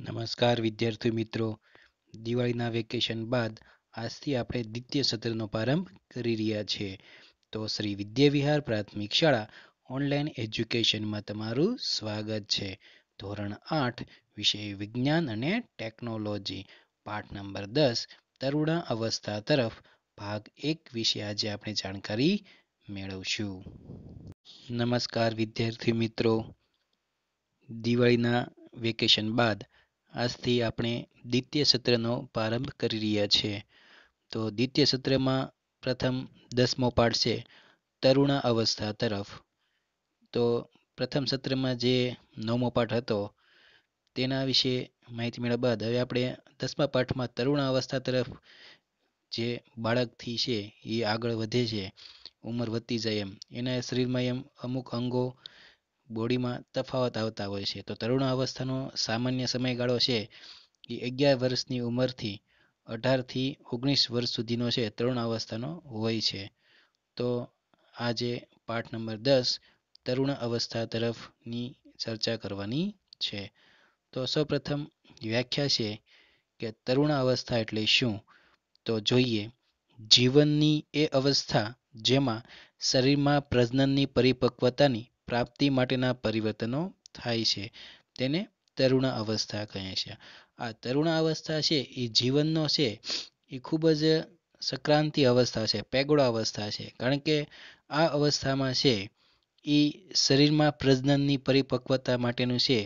નમસ્કાર વિદ્યાર્થી મિત્રો, દિવાળીના વેકેશન બાદ આજથી આપણે દ્વિતીય સત્રનો પ્રારંભ કરી રહ્યા છીએ. તો શ્રી વિદ્યા વિહાર પ્રાથમિક શાળા ઓનલાઈન એજ્યુકેશનમાં તમારું સ્વાગત છે. ધોરણ 8 વિષય વિજ્ઞાન અને ટેકનોલોજી, પાઠ નંબર 10 તરુણા અવસ્થા તરફ ભાગ 1 વિશે આજે આપણે જાણકારી મેળવશું. નમસ્કાર વિદ્યાર્થી મિત્રો, દિવાળીના વેકેશન બાદ આજથી આપણે દ્વિતીય સત્રનો પ્રારંભ કરી રહ્યા છીએ. તો દ્વિતીય સત્રમાં પ્રથમ 10મો પાઠ છે તરુણા અવસ્થા તરફ. તો પ્રથમ સત્રમાં જે 9મો પાઠ હતો તેના વિશે માહિતી મેળવ્યા બાદ હવે આપણે 10મા પાઠમાં તરુણા અવસ્થા તરફ જે બાળકથી છે એ આગળ વધે છે, ઉંમર વધતી જાય એના શરીરમાં અમુક અંગો બોડીમાં તફાવત આવતા હોય છે. તો તરુણ અવસ્થાનો સામાન્ય સમયગાળો છે એ 11 વર્ષની ઉંમરથી 18થી 19 વર્ષ સુધીનો છે તરુણ અવસ્થાનો હોય છે. તો આજે પાઠ નંબર 10 તરુણ અવસ્થા તરફની ચર્ચા કરવાની છે. તો સૌપ્રથમ વ્યાખ્યા છે કે તરુણ અવસ્થા એટલે શું? તો જોઈએ, જીવનની એ અવસ્થા જેમાં શરીરમાં પ્રજનનની પરિપક્વતાની પ્રાપ્તિ માટેના પરિવર્તનો થાય છે તેને તરુણ અવસ્થા કહે છે. આ તરુણ અવસ્થા છે એ જીવનનો છે એ ખૂબ જ સંક્રાંતિ અવસ્થા છે, પેગોડા અવસ્થા છે. કારણ કે આ અવસ્થામાં છે એ શરીરમાં પ્રજનનની પરિપક્વતા માટેનું છે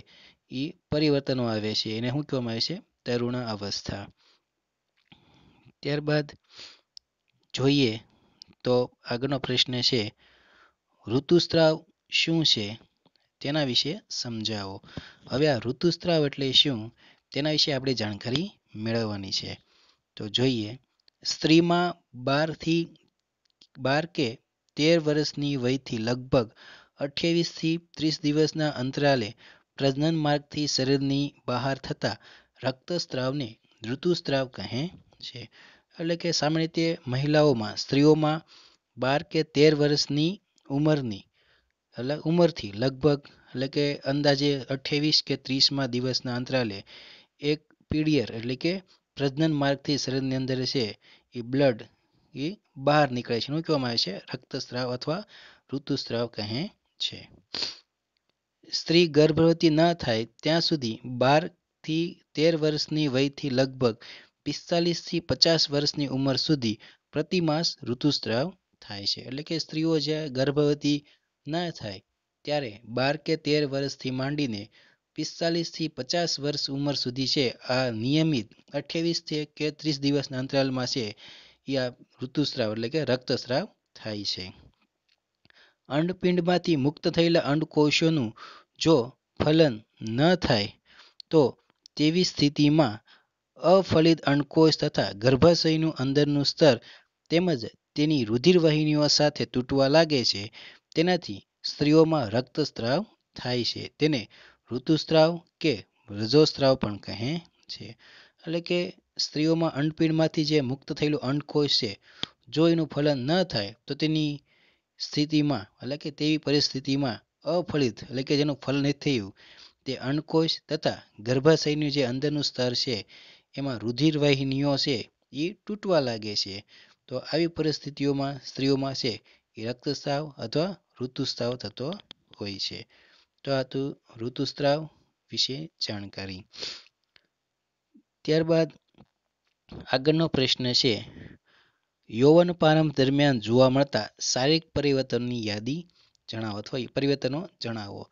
એ પરિવર્તનો આવે છે, એને શું કહેવામાં આવે છે? તરુણ અવસ્થા. ત્યારબાદ જોઈએ તો આગળનો પ્રશ્ન છે, ઋતુસ્રાવ શું છે તેના વિશે સમજાવો. હવે આ ઋતુસ્રાવ એટલે શું તેના વિશે આપણે જાણકારી મેળવવાની છે. તો જોઈએ, સ્ત્રીમાં 12 કે 13 વર્ષની વયથી લગભગ 28થી 30 દિવસના અંતરાલે પ્રજનન માર્ગથી શરીરની બહાર થતા રક્તસ્રાવને ઋતુસ્રાવ કહે છે. એટલે કે સામાન્ય રીતે મહિલાઓમાં, સ્ત્રીઓમાં 12 કે 13 વર્ષની ઉંમરથી લગભગ એટલે કે અંદાજે 28 કે 30મા દિવસના અંતરાલે એક પીરિયડ એટલે કે પ્રજનન માર્ગથી શરીરની અંદર છે એ બ્લડ એ બહાર નીકળે છે. શું કહેવામાં આવે છે? રક્તસ્રાવ અથવા ઋતુસ્રાવ કહે છે. સ્ત્રી ગર્ભવતી ન થાય ત્યાં સુધી 12થી 13 વર્ષની વયથી લગભગ 45થી 50 વર્ષની ઉંમર સુધી પ્રતિમાસ ઋતુસ્રાવ થાય છે. એટલે કે સ્ત્રીઓ જ્યાં ગર્ભવતી ના થાય ત્યારે 12 કે 13 વર્ષથી માંડીને 45થી 50 વર્ષ ઉંમર સુધી છે આ નિયમિત 28 કે 30 દિવસના અંતરાલમાં છે એ આ ઋતુસ્રાવ એટલે કે રક્તસ્રાવ થાય છે. અંડપિંડમાંથી મુક્ત થયેલા અંડકોષોનું જો ફલન ન થાય તો તેવી સ્થિતિમાં અફલિત અંડકોષ તથા ગર્ભાશયનું અંદરનું સ્તર તેમજ તેની રુધિરવાહિનીઓ સાથે તૂટવા લાગે છે. તેનાથી સ્ત્રીઓમાં રક્તસ્રાવ થાય છે. તેને ઋતુસ્રાવ કે રજોસ્રાવ પણ કહે છે. એટલે કે સ્ત્રીઓમાં અંડપિંડમાંથી જે મુક્ત થયેલું અંડકોષ છે જો એનું ફલન ન થાય તો તેની સ્થિતિમાં એટલે કે તેવી પરિસ્થિતિમાં અફલિત એટલે કે જેનું ફલન નથી થયું તે અંડકોષ તથા ગર્ભાશયનું જે અંદરનું સ્તર છે એમાં રુધિરવાહિનીઓ છે એ તૂટવા લાગે છે. તો આવી પરિસ્થિતિઓમાં સ્ત્રીઓમાં છે એ રક્તસ્રાવ અથવા ઋતુસ્રાવ થતો હોય છે. તો આ હતું ઋતુસ્રાવ વિશે જાણકારી. ત્યારબાદ આગળનો પ્રશ્ન છે, યૌવન પ્રારંભ દરમિયાન જોવા મળતા શારીરિક પરિવર્તનની યાદી જણાવો અથવા પરિવર્તનો જણાવો.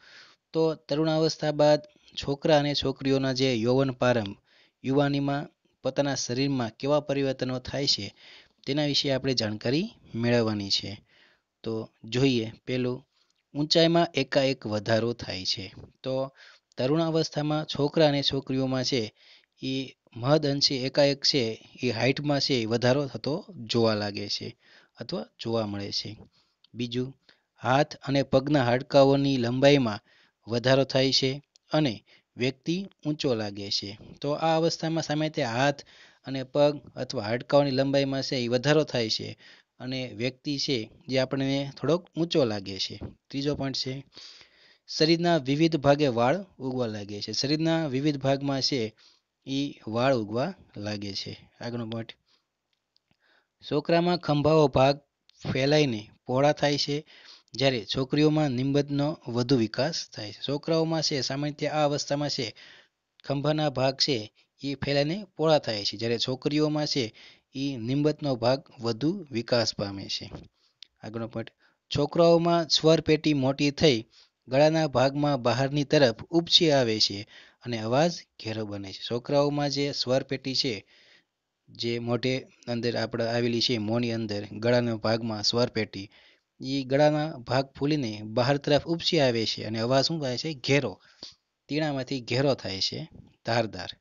તો તરુણાવસ્થા બાદ છોકરા અને છોકરીઓના જે યૌવન પ્રારંભ, યુવાનીમાં પોતાના શરીરમાં કેવા પરિવર્તનો થાય છે તેના વિશે આપણે જાણકારી મેળવવાની છે. તો જોઈએ, પહેલું, ઊંચાઈમાં એકાએક વધારો થાય છે. તો તરુણ અવસ્થામાં છોકરા અને છોકરીઓમાં છે એ મહદ અંશે એકાએક છે એ હાઇટમાં છે વધારો થતો જોવા લાગે છે અથવા જોવા મળે છે. બીજું, હાથ અને પગના હાડકાઓની લંબાઈમાં વધારો થાય છે અને વ્યક્તિ ઊંચો લાગે છે. તો આ અવસ્થામાં સામાન્ય રીતે હાથ અને પગ અથવા હાડકાઓની લંબાઈમાં છે એ વધારો થાય છે અને વ્યક્તિ છે જે આપણને થોડોક ઊંચો લાગે છે. ત્રીજો પોઈન્ટ છે, શરીરના વિવિધ ભાગે વાળ ઉગવા લાગે છે. શરીરના વિવિધ ભાગમાં છે એ વાળ ઉગવા લાગે છે. આગળનો પોઈન્ટ, છોકરામાં ખંભાઓ ભાગ ફેલાઈને પહોળા થાય છે, જ્યારે છોકરીઓમાં નિંબતનો વધુ વિકાસ થાય છે. છોકરાઓમાં છે સામાન્ય રીતે આ અવસ્થામાં છે ખંભાના ભાગ છે એ ફેલાઈને પહોળા થાય છે, જ્યારે છોકરીઓમાં છે એ નિંબતનો ભાગ વધુ વિકાસ પામે છે. આગળનો પોઈન્ટ, છોકરાઓમાં સ્વર પેટી મોટી થઈ ગળાના ભાગમાં બહારની તરફ ઉપસી આવે છે અને અવાજ ઘેરો બને છે. છોકરાઓમાં જે સ્વર પેટી છે જે મોઢે અંદર આપણે આવેલી છે મોંની અંદર ગળાના ભાગમાં સ્વર પેટી, એ ગળાના ભાગ ફૂલીને બહાર તરફ ઉપસી આવે છે અને અવાજ શું થાય છે? ઘેરો, તીણામાંથી ઘેરો થાય છે, ધારદાર.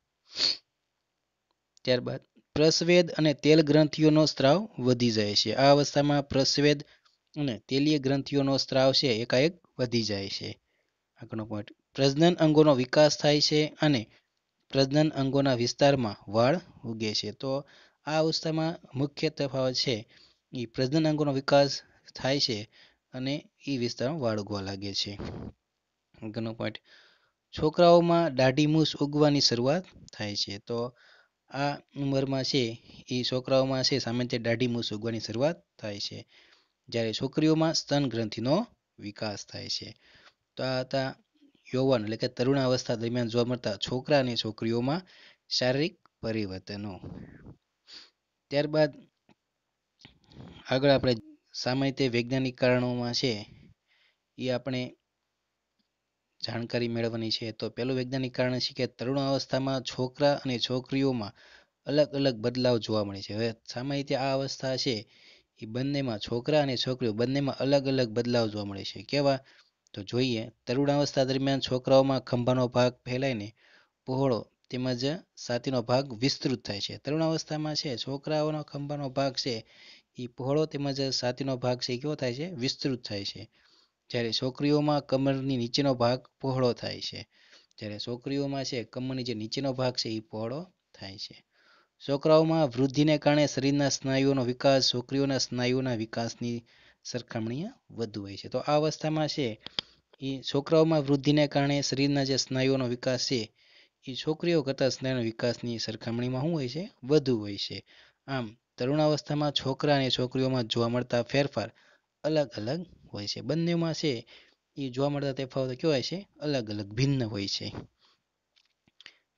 ત્યારબાદ પ્રસ્વેદ અને તેલ ગ્રંથિઓનો સ્ત્રાવ વધી જાય છે. આ અવસ્થામાં પ્રસ્વેદ અને તેલીય ગ્રંથિઓનો સ્ત્રાવ છે એકાએક વધી જાય છે. આગળનો પોઈન્ટ, પ્રજનન અંગોનો વિકાસ થાય છે અને પ્રજનન અંગોના વિસ્તારમાં વાળ ઉગે છે. તો આ અવસ્થામાં મુખ્ય તફાવત છે એ પ્રજનન અંગોનો વિકાસ થાય છે અને એ વિસ્તારમાં વાળ ઉગવા લાગે છે. આગળનો પોઈન્ટ, છોકરાઓમાં દાઢી મૂછ ઉગવાની શરૂઆત થાય છે. તો આ ઉંમરમાં છે એ છોકરાઓમાં છે સામાન્ય રીતે દાઢી મૂછ ઉગવાની શરૂઆત થાય છે, જ્યારે છોકરીઓમાં સ્તન ગ્રંથિનો વિકાસ થાય છે. તો આ હતા યૌવન એટલે કે તરુણાવસ્થા દરમિયાન જોવા મળતા છોકરા અને છોકરીઓમાં શારીરિક પરિવર્તનો. ત્યારબાદ આગળ આપણે સામાન્ય રીતે વૈજ્ઞાનિક કારણોમાં છે એ આપણે જાણકારી મેળવવાની છે. તો પહેલું વૈજ્ઞાનિક કારણ છે કે તરુણાવસ્થામાં છોકરા અને છોકરીઓમાં અલગ અલગ બદલાવ જોવા મળે છે. હવે સામાન્ય રીતે આ અવસ્થા છે એ બંનેમાં છોકરા અને છોકરીઓ બંનેમાં અલગ અલગ બદલાવ જોવા મળે છે. કેવા? તો જોઈએ, તરુણાવસ્થા દરમિયાન છોકરાઓમાં ખંભાનો ભાગ ફેલાઈને પહોળો તેમજ છાતીનો ભાગ વિસ્તૃત થાય છે. તરુણાવસ્થામાં છે છોકરાઓનો ખંભાનો ભાગ છે એ પહોળો તેમજ છાતીનો ભાગ છે એ કેવો થાય છે? વિસ્તૃત થાય છે. જ્યારે છોકરીઓમાં કમરની નીચેનો ભાગ પહોળો થાય છે. જ્યારે છોકરીઓમાં છે કમરની જે નીચેનો ભાગ છે એ પહોળો થાય છે. છોકરાઓમાં વૃદ્ધિને કારણે શરીરના સ્નાયુઓનો વિકાસ છોકરીઓના સ્નાયુઓના વિકાસની સરખામણીએ વધુ હોય છે. તો આ અવસ્થામાં છે એ છોકરાઓમાં વૃદ્ધિને કારણે શરીરના જે સ્નાયુઓનો વિકાસ છે એ છોકરીઓ કરતાં સ્નાયુના વિકાસની સરખામણીમાં શું હોય છે? વધુ હોય છે. આમ તરુણાવસ્થામાં છોકરા અને છોકરીઓમાં જોવા મળતા ફેરફાર અલગ અલગ હોય છે. બંનેમાં છે એ જોવા મળતા તફાવતો કેવા હોય છે? અલગ અલગ ભિન્ન હોય છે.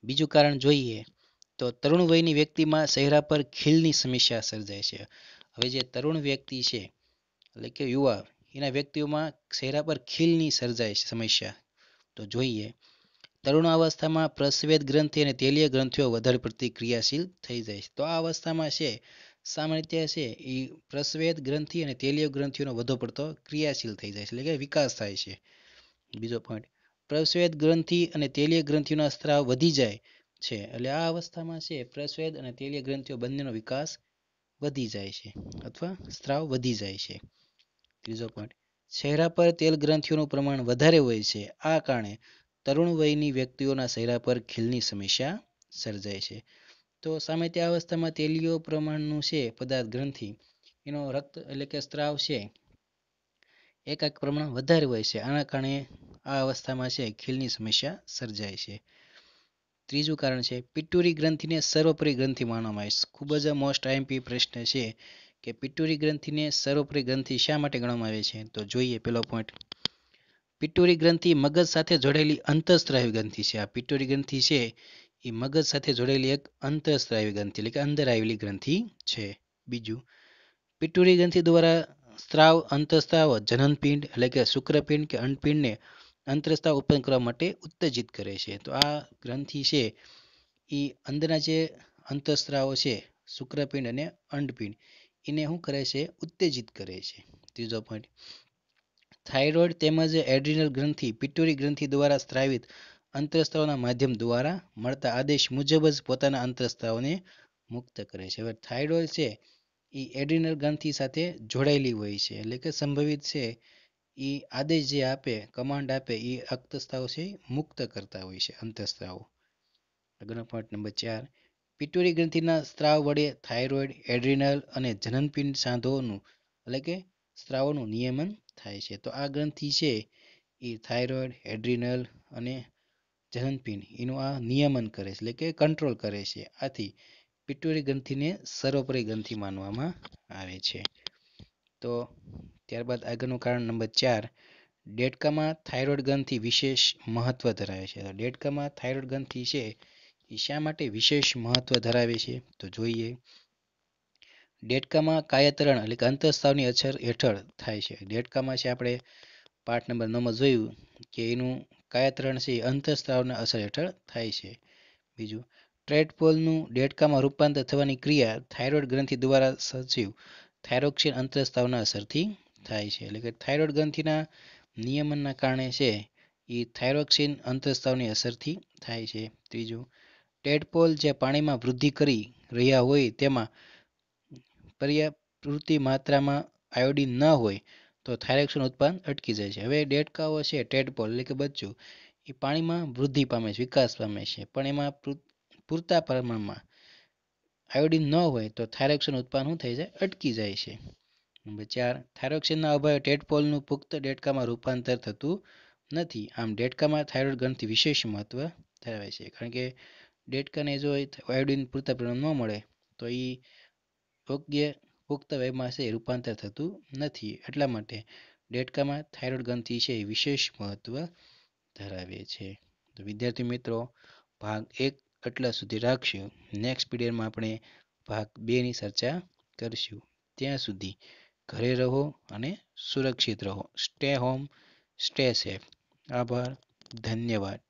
બીજું કારણ જોઈએ તો તરુણ વયની વ્યક્તિમાં ચહેરા પર ખીલની સમસ્યા સર્જાય છે. હવે જે તરુણ વ્યક્તિ છે એટલે કે યુવા, એના વ્યક્તિઓમાં ચહેરા પર ખીલની સર્જાય છે સમસ્યા. તો જોઈએ, તરુણાવસ્થામાં પ્રસ્વેદ ગ્રંથિ અને તેલીય ગ્રંથિઓ વધારે પડતી ક્રિયાશીલ થઈ જાય છે. તો આ અવસ્થામાં છે સામાન્ય રીતે છે એ પ્રસ્વેદ ગ્રંથિ અને તેલીય ગ્રંથિઓનો વધુ પડતો ક્રિયાશીલ થઈ જાય છે એટલે કે વિકાસ થાય છે. બીજો પોઈન્ટ, પ્રસ્વેદ ગ્રંથિ અને તેલીય ગ્રંથિઓના સ્ત્રાવ વધી જાય છે એટલે આ અવસ્થામાં છે પ્રસ્વેદ અને તેલીય ગ્રંથિઓ બંનેનો વિકાસ વધી જાય છે અથવા સ્ત્રાવ વધી જાય છે. ત્રીજો પોઈન્ટ, ચહેરા પર તેલ ગ્રંથિઓનું પ્રમાણ વધારે હોય છે. આ કારણે તરુણ વયની વ્યક્તિઓના ચહેરા પર ખીલની સમસ્યા સર્જાય છે. તો સામે તે અવસ્થામાં તેલીય પ્રમાણનું છે પદાર્થ ગ્રંથિ એનો રક્ત એટલે કે સ્ત્રાવ છે એકાક પ્રમાણ વધારે હોય છે. આના કારણે આ અવસ્થામાં છે ખીલની સમસ્યા સર્જાય છે. ત્રીજું કારણ છે પિટ્યુરી ગ્રંથિને સર્વોપરી ગ્રંથિ માનવામાં આવે છે. ખૂબ જ મોસ્ટ આઈએમપી પ્રશ્ન છે કે પિટ્યુરી ગ્રંથિને સર્વોપરી ગ્રંથિ શા માટે ગણવામાં આવે છે? તો જોઈએ પેલો પોઈન્ટ, પિટ્યુરી ગ્રંથિ મગજ સાથે જોડાયેલી અંતઃસ્ત્રાવી ગ્રંથિ છે. આ પિટ્યુરી ગ્રંથિ છે એ મગજ સાથે જોડાયેલી એક અંતઃસ્ત્રાવી ગ્રંથિ એટલે કે અંદર આવેલી ગ્રંથિ છે. બીજું, પિટ્યુરી ગ્રંથિ દ્વારા સ્ત્રાવ અંતઃસ્ત્રાવ જનનપિંડ એટલે કે શુક્રપિંડ કે અંડપિંડને અંતઃસ્ત્રાવ ઉત્પન્ન કરવા માટે ઉત્તેજિત કરે છે. તો આ ગ્રંથિ છે એ અંદરના જે અંતઃસ્ત્રાવો છે શુક્રપિંડ અને અંડપિંડ એને શું કરે છે? ઉત્તેજિત કરે છે. ત્રીજો પોઈન્ટ, થાઇરોઇડ તેમજ એડ્રિનલ ગ્રંથિ પિટ્યુરી ગ્રંથિ દ્વારા સ્ત્રાવિત અંતઃસ્ત્રાવના માધ્યમ દ્વારા મળતા આદેશ મુજબ જ પોતાના અંતઃસ્ત્રાવને મુક્ત કરે છે. હવે થાઇરોઇડ છે એ એડ્રિનલ ગ્રંથિ સાથે જોડાયેલી હોય છે એટલે કે સંભવિત છે એ આદેશ જે આપે કમાન્ડ આપે એ અંતઃસ્ત્રાવ છે મુક્ત કરતા હોય છે અંતઃસ્ત્રાવો. આગળનો પોઈન્ટ નંબર 4, પિટ્યુરી ગ્રંથિના સ્ત્રાવ વડે થાઇરોઇડ, એડ્રિનલ અને જનનપિંડ સાંધોનું એટલે કે સ્ત્રાવોનું નિયમન થાય છે. તો આ ગ્રંથિ છે એ થાઇરોઇડ, એડ્રિનલ અને જનનપિંડ એનું આ નિયમન કરે છે, એટલે કે કંટ્રોલ કરે છે. આથી પિટ્યુટરી ગ્રંથિને સર્વોપરી ગ્રંથિ માનવામાં આવે છે. તો ત્યારબાદ આગળનું કારણ નંબર 4, દેડકામાં થાઇરોઇડ ગ્રંથિ વિશેષ મહત્વ ધરાવે છે. દેડકામાં થાઇરોઇડ ગ્રંથિ છે એ શા માટે વિશેષ મહત્વ ધરાવે છે? તો જોઈએ. દેડકામાં કાયાતરણ એટલે કે અંતઃસ્ત્રાવની અસર હેઠળ થાય છે. દેડકામાં છે આપણે પાઠ નંબર 9માં જોયું કે એનું કાયાતરણ છે એ અંતઃસ્ત્રાવના અસર હેઠળ થાય છે. બીજું, ટ્રેડપોલનું દેડકામાં રૂપાંતર થવાની ક્રિયા થાઇરોઇડ ગ્રંથિ દ્વારા સજીવ થાઇરોક્સિન અંતઃસ્ત્રાવના અસરથી થાય છે. એટલે કે થાઇરોઇડ ગ્રંથિના નિયમનના કારણે છે એ થાઇરોક્સિન અંતઃસ્ત્રાવની અસરથી થાય છે. ત્રીજું, ટેડપોલ જે પાણીમાં વૃદ્ધિ કરી રહ્યા હોય તેમાં પર્યાપ્ત માત્રામાં આયોડિન ન હોય તો થાઇરોક્સિન ઉત્પાદન અટકી જાય છે. હવે દેડકાઓ છે ટેડપોલ એટલે કે બચ્ચું એ પાણીમાં વૃદ્ધિ પામે છે, વિકાસ પામે છે, પણ એમાં પૂરતા પ્રમાણમાં આયોડિન ન હોય તો થાઇરોક્સિન ઉત્પાદન શું થઈ જાય? અટકી જાય છે. નંબર 4, થાઇરોક્સિનના અભાવે ટેડપોલનું પુખ્ત દેડકામાં રૂપાંતર થતું નથી. આમ દેડકામાં થાઇરોઇડ ગ્રંથિ વિશેષ મહત્વ ધરાવે છે. કારણ કે દેડકાને જો આયોડિન પૂરતા પ્રમાણમાં ન મળે તો એ યોગ્ય પુખ્ત વયમાં છે રૂપાંતર થતું નથી. એટલા માટે દેડકામાં થાઇરોઇડ ગ્રંથિ છે એ વિશેષ મહત્વ ધરાવે છે. તો વિદ્યાર્થી મિત્રો, ભાગ 1 એટલા સુધી રાખશું. નેક્સ્ટ પીરિયડમાં આપણે ભાગ 2ની ચર્ચા કરીશું. ત્યાં સુધી ઘરે રહો અને સુરક્ષિત રહો. Stay home, stay safe. આભાર. ધન્યવાદ.